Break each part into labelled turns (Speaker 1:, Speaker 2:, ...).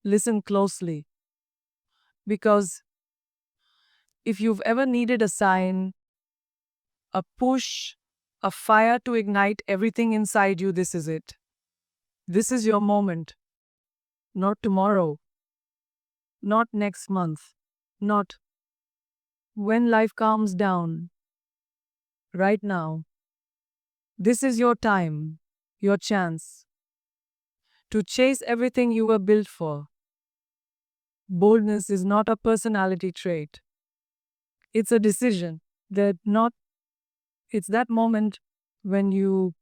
Speaker 1: Listen closely, because if you've ever needed a sign, a push, a fire to ignite everything inside you, this is it. This is your moment. Not tomorrow, not next month, not when life calms down. Right now. This is your time, your chance to chase everything you were built for. Boldness is not a personality trait. It's a decision. That not it's that moment when you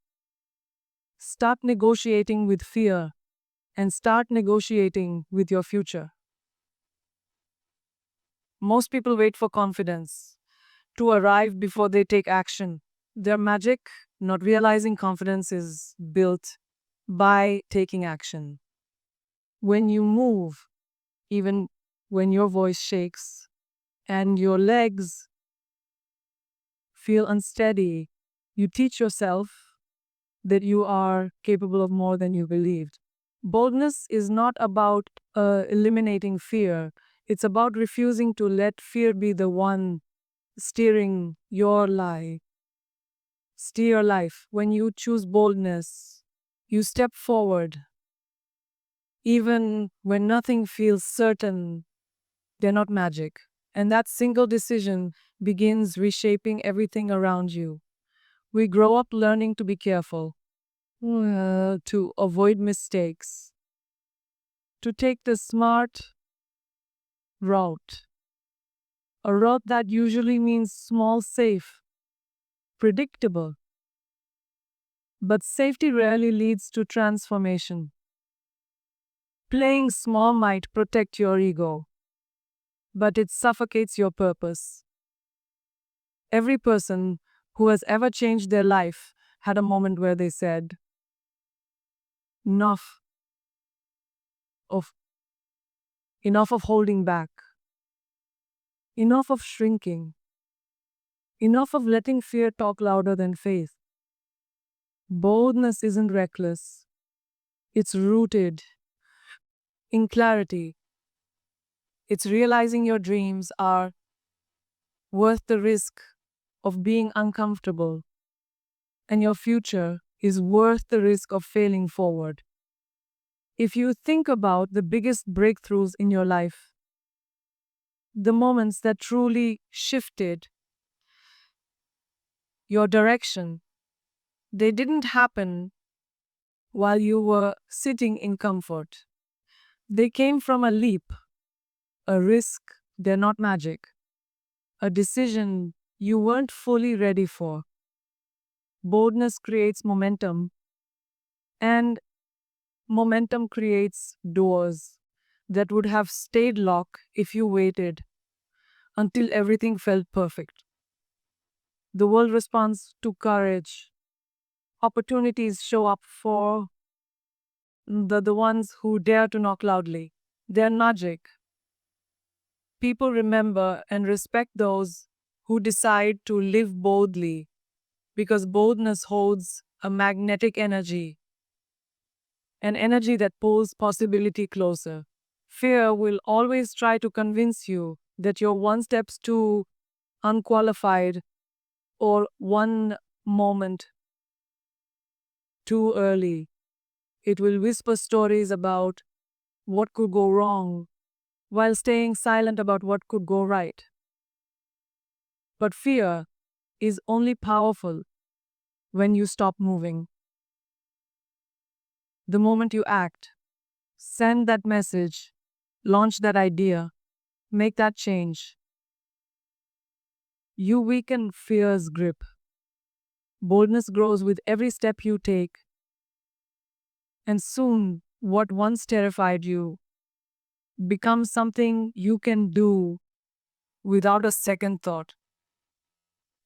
Speaker 1: start negotiating with fear and start negotiating with your future. Most people wait for confidence to arrive before they take action. Their magic, not realizing confidence is built by taking action. When you move, even when your voice shakes and your legs feel unsteady, you teach yourself that you are capable of more than you believed. Boldness is not about eliminating fear, it's about refusing to let fear be the one steering your life. Steer your life. When you choose boldness, you step forward. Even when nothing feels certain, they're not magic. And that single decision begins reshaping everything around you. We grow up learning to be careful, to avoid mistakes, to take the smart route, a route that usually means small, safe, predictable. But safety rarely leads to transformation. Playing small might protect your ego, but it suffocates your purpose. Every person who has ever changed their life had a moment where they said, enough of enough of holding back, enough of shrinking, enough of letting fear talk louder than faith. Boldness isn't reckless, it's rooted in clarity. It's realizing your dreams are worth the risk of being uncomfortable, and your future is worth the risk of failing forward. If you think about the biggest breakthroughs in your life, the moments that truly shifted your direction, they didn't happen while you were sitting in comfort. They came from a leap, a risk, they're not magic, a decision you weren't fully ready for. Boldness creates momentum, and momentum creates doors that would have stayed locked if you waited until everything felt perfect. The world responds to courage. Opportunities show up for the ones who dare to knock loudly. They're magic. People remember and respect those who decide to live boldly because boldness holds a magnetic energy, an energy that pulls possibility closer. Fear will always try to convince you that you're one step too unqualified or one moment too early. It will whisper stories about what could go wrong while staying silent about what could go right. But fear is only powerful when you stop moving. The moment you act, send that message, launch that idea, make that change, you weaken fear's grip. Boldness grows with every step you take, and soon what once terrified you becomes something you can do without a second thought.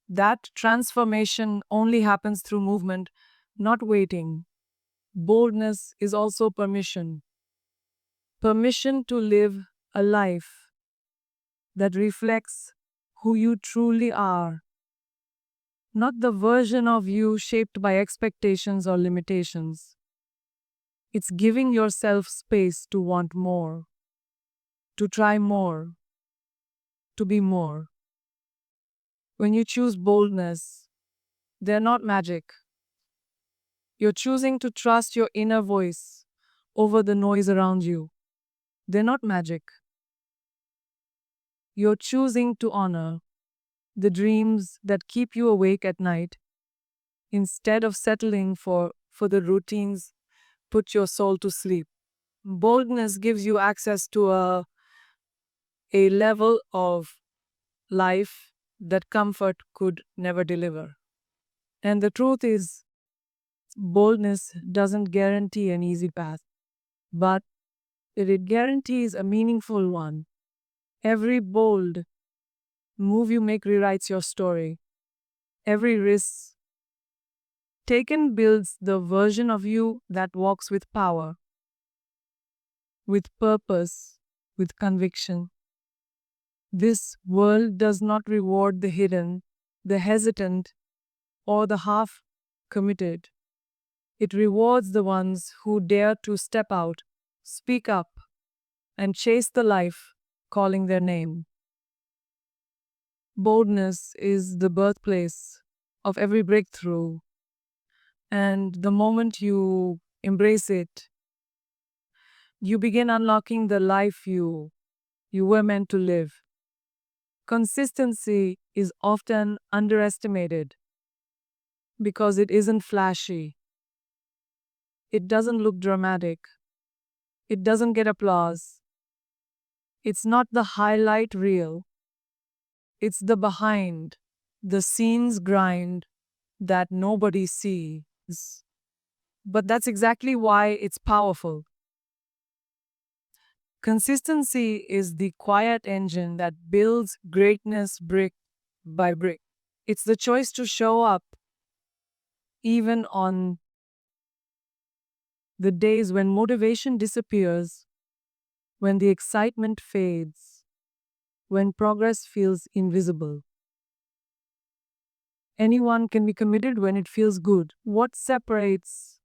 Speaker 1: That transformation only happens through movement, not waiting. Boldness is also permission. Permission to live a life that reflects who you truly are, not the version of you shaped by expectations or limitations. It's giving yourself space to want more, to try more, to be more. When you choose boldness, they're not magic. You're choosing to trust your inner voice over the noise around you. They're not magic. You're choosing to honor the dreams that keep you awake at night instead of settling for the routines put your soul to sleep. Boldness gives you access to a level of life that comfort could never deliver. And the truth is, boldness doesn't guarantee an easy path, but it guarantees a meaningful one. Every bold move you make rewrites your story. Every risk taken builds the version of you that walks with power, with purpose, with conviction. This world does not reward the hidden, the hesitant, or the half committed. It rewards the ones who dare to step out, speak up, and chase the life calling their name. Boldness is the birthplace of every breakthrough, and the moment you embrace it, you begin unlocking the life you were meant to live. Consistency is often underestimated because it isn't flashy. It doesn't look dramatic. It doesn't get applause. It's not the highlight reel. It's the behind the scenes grind that nobody sees. But that's exactly why it's powerful. Consistency is the quiet engine that builds greatness brick by brick. It's the choice to show up even on the days when motivation disappears, when the excitement fades, when progress feels invisible. Anyone can be committed when it feels good. What separates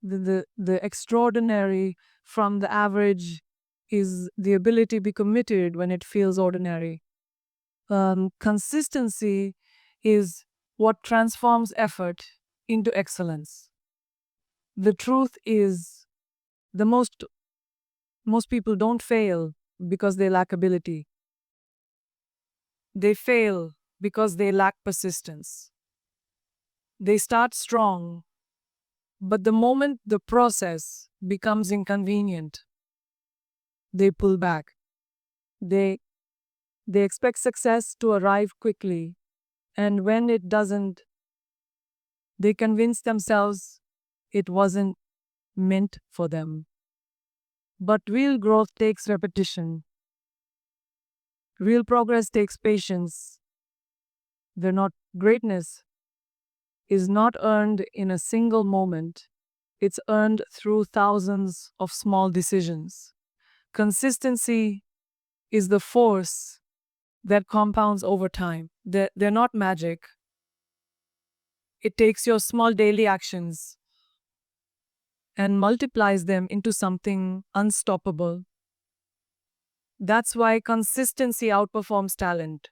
Speaker 1: the extraordinary from the average is the ability to be committed when it feels ordinary. Consistency is what transforms effort into excellence. The truth is, the most people don't fail because they lack ability. They fail because they lack persistence. They start strong, but the moment the process becomes inconvenient, they pull back. They they expect success to arrive quickly, and when it doesn't, they convince themselves it wasn't meant for them. But real growth takes repetition. Real progress takes patience. They're not greatness is not earned in a single moment. It's earned through thousands of small decisions. Consistency is the force that compounds over time. They're not magic. It takes your small daily actions and multiplies them into something unstoppable. That's why consistency outperforms talent.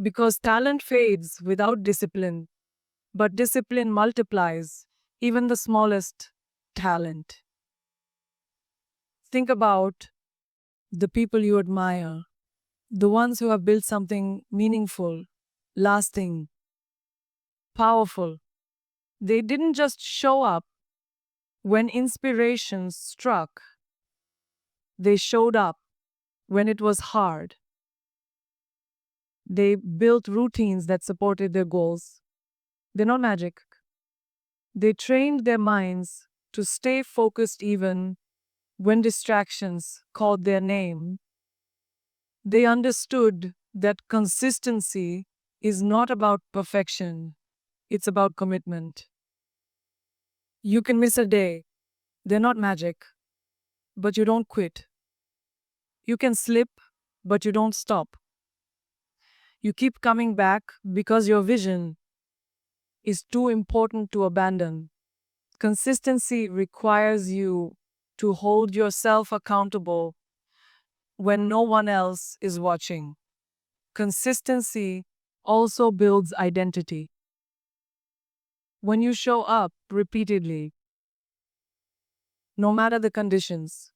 Speaker 1: Because talent fades without discipline, but discipline multiplies even the smallest talent. Think about the people you admire, the ones who have built something meaningful, lasting, powerful. They didn't just show up when inspiration struck, they showed up when it was hard. They built routines that supported their goals. They're not magic. They trained their minds to stay focused even when distractions called their name. They understood that consistency is not about perfection, it's about commitment. You can miss a day, they're not magic, but you don't quit. You can slip, but you don't stop. You keep coming back because your vision is too important to abandon. Consistency requires you to hold yourself accountable when no one else is watching. Consistency also builds identity. When you show up repeatedly, no matter the conditions,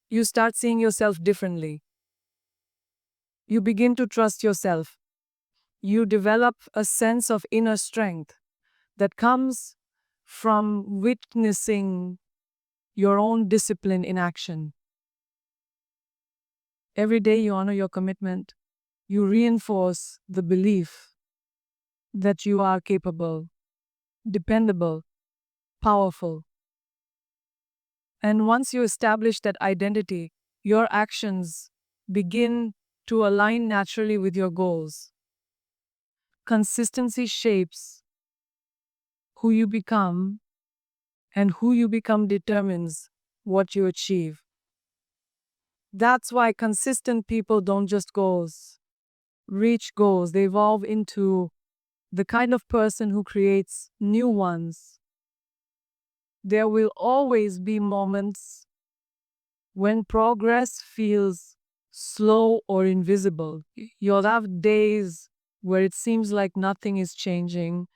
Speaker 1: you start seeing yourself differently. You begin to trust yourself. You develop a sense of inner strength that comes from witnessing your own discipline in action. Every day you honor your commitment, you reinforce the belief that you are capable, dependable, powerful. And once you establish that identity, your actions begin to align naturally with your goals. Consistency shapes who you become, and who you become determines what you achieve. That's why consistent people don't just reach goals, they evolve into the kind of person who creates new ones. There will always be moments when progress feels slow or invisible. You'll have days where it seems like nothing is changing,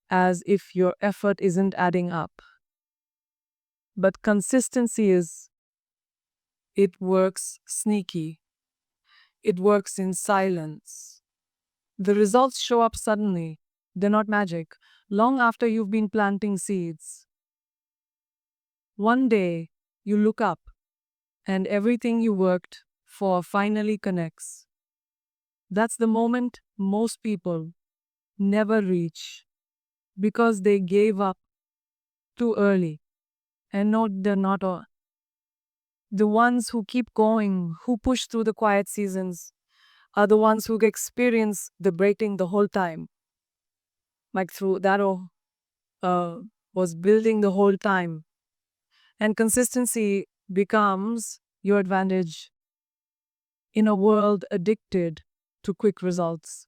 Speaker 1: as if your effort isn't adding up. But consistency it works sneaky. It works in silence. The results show up suddenly. They're not magic. Long after you've been planting seeds. One day, you look up and everything you worked for finally connects. That's the moment most people never reach because they gave up too early. And no, they're not all. The ones who keep going, who push through the quiet seasons, are the ones who experience the breaking the whole time. Like through that uh, was building the whole time. And consistency becomes your advantage in a world addicted to quick results.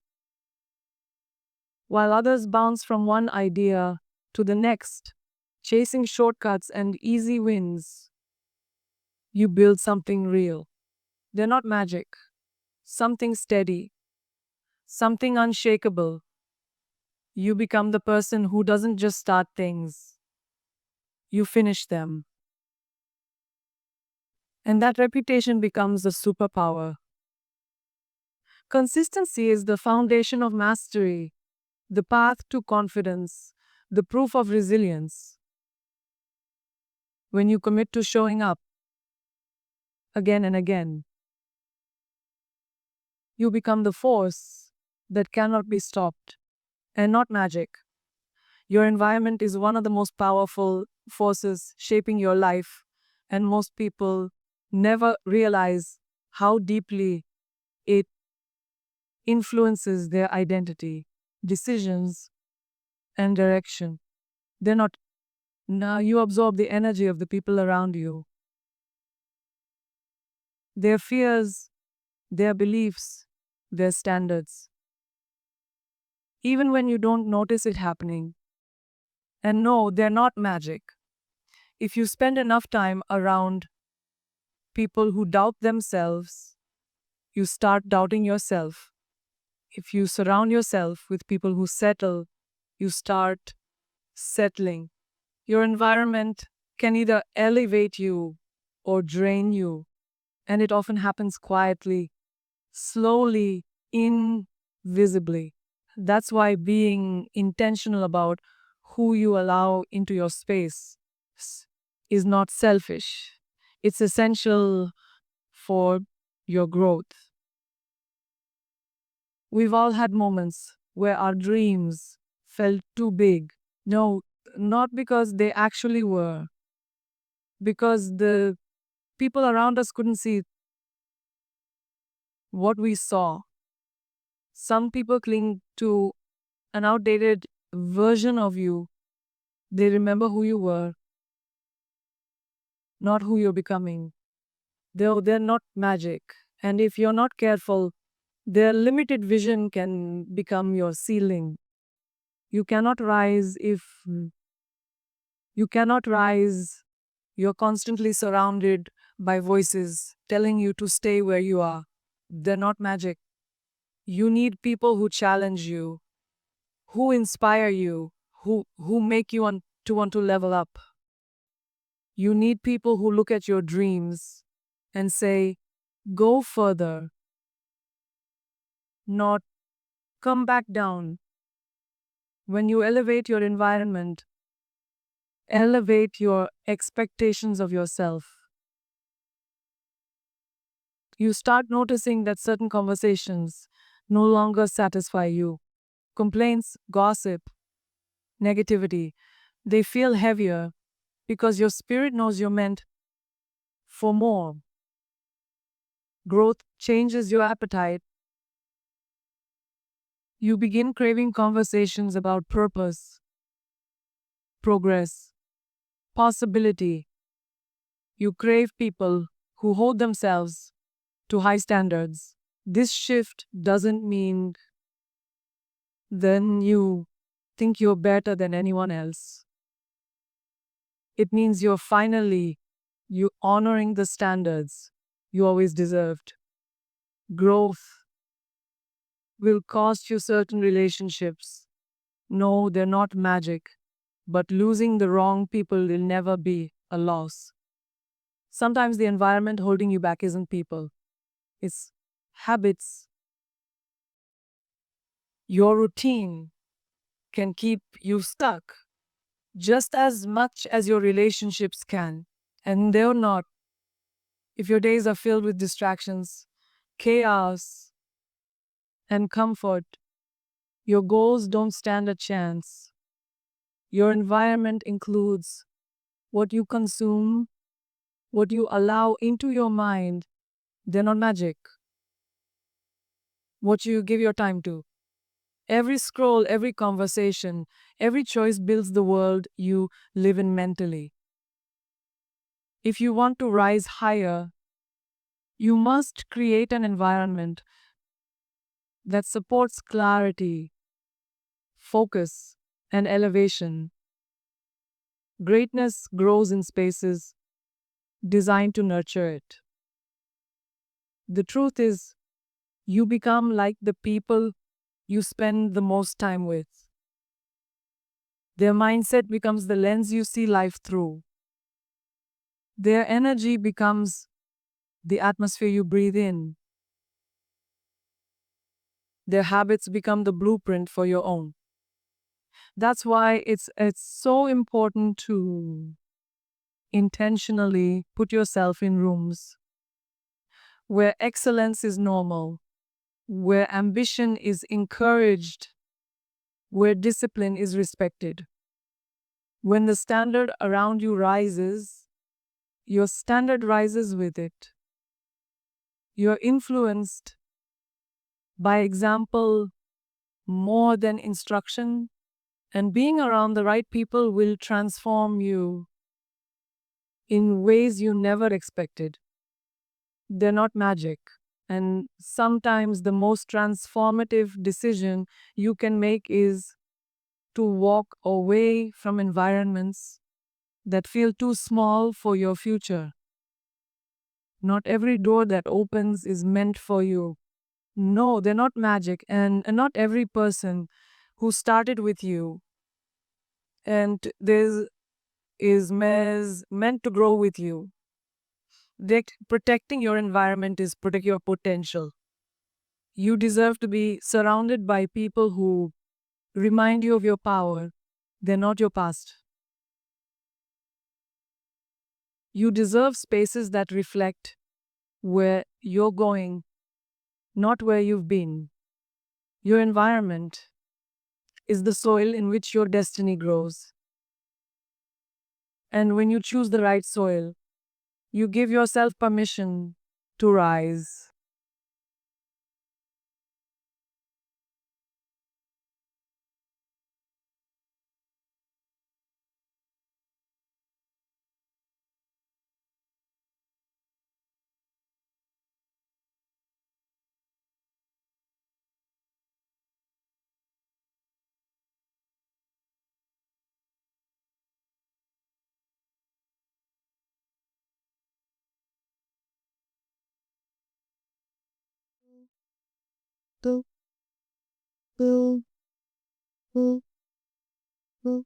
Speaker 1: While others bounce from one idea to the next, chasing shortcuts and easy wins, you build something real. They're not magic, something steady, something unshakable. You become the person who doesn't just start things, you finish them. And that reputation becomes a superpower. Consistency is the foundation of mastery, the path to confidence, the proof of resilience. When you commit to showing up again and again, you become the force that cannot be stopped and not magic. Your environment is one of the most powerful forces shaping your life, and most people never realize how deeply it influences their identity, decisions, and direction. They're not, now you absorb the energy of the people around you, their fears, their beliefs, their standards, even when you don't notice it happening. And no, they're not magic. If you spend enough time around people who doubt themselves, you start doubting yourself. If you surround yourself with people who settle, you start settling. Your environment can either elevate you or drain you, and it often happens quietly, slowly, invisibly. That's why being intentional about who you allow into your space is not selfish. It's essential for your growth. We've all had moments where our dreams felt too big. No, not because they actually were, because the people around us couldn't see what we saw. Some people cling to an outdated version of you. They remember who you were, not who you're becoming. They're not magic. And if you're not careful, their limited vision can become your ceiling. You cannot rise if You cannot rise. You're constantly surrounded by voices telling you to stay where you are. They're not magic. You need people who challenge you, who inspire you, who make you want to level up. You need people who look at your dreams and say, go further, not come back down. When you elevate your environment, elevate your expectations of yourself, you start noticing that certain conversations no longer satisfy you. Complaints, gossip, negativity, they feel heavier because your spirit knows you're meant for more. Growth changes your appetite. You begin craving conversations about purpose, progress, possibility. You crave people who hold themselves to high standards. This shift doesn't mean then you think you're better than anyone else. It means you honoring the standards you always deserved. Growth will cost you certain relationships. No, they're not magic, but losing the wrong people will never be a loss. Sometimes the environment holding you back isn't people, it's habits. Your routine can keep you stuck just as much as your relationships can. And they're not. If your days are filled with distractions, chaos, and comfort, your goals don't stand a chance. Your environment includes what you consume, what you allow into your mind. They're not magic. What you give your time to. Every scroll, every conversation, every choice builds the world you live in mentally. If you want to rise higher, you must create an environment that supports clarity, focus, and elevation. Greatness grows in spaces designed to nurture it. The truth is, you become like the people you spend the most time with. Their mindset becomes the lens you see life through. Their energy becomes the atmosphere you breathe in. Their habits become the blueprint for your own. That's why it's so important to intentionally put yourself in rooms where excellence is normal, where ambition is encouraged, where discipline is respected. When the standard around you rises, your standard rises with it. You're influenced by example more than instruction, and being around the right people will transform you in ways you never expected. They're not magic. And sometimes the most transformative decision you can make is to walk away from environments that feel too small for your future. Not every door that opens is meant for you. No, they're not magic. And not every person who started with you and this is meant to grow with you. Protecting your environment is protect your potential. You deserve to be surrounded by people who remind you of your power. They're not your past. You deserve spaces that reflect where you're going, not where you've been. Your environment is the soil in which your destiny grows. And when you choose the right soil, you give yourself permission to rise.
Speaker 2: do, do, do, do.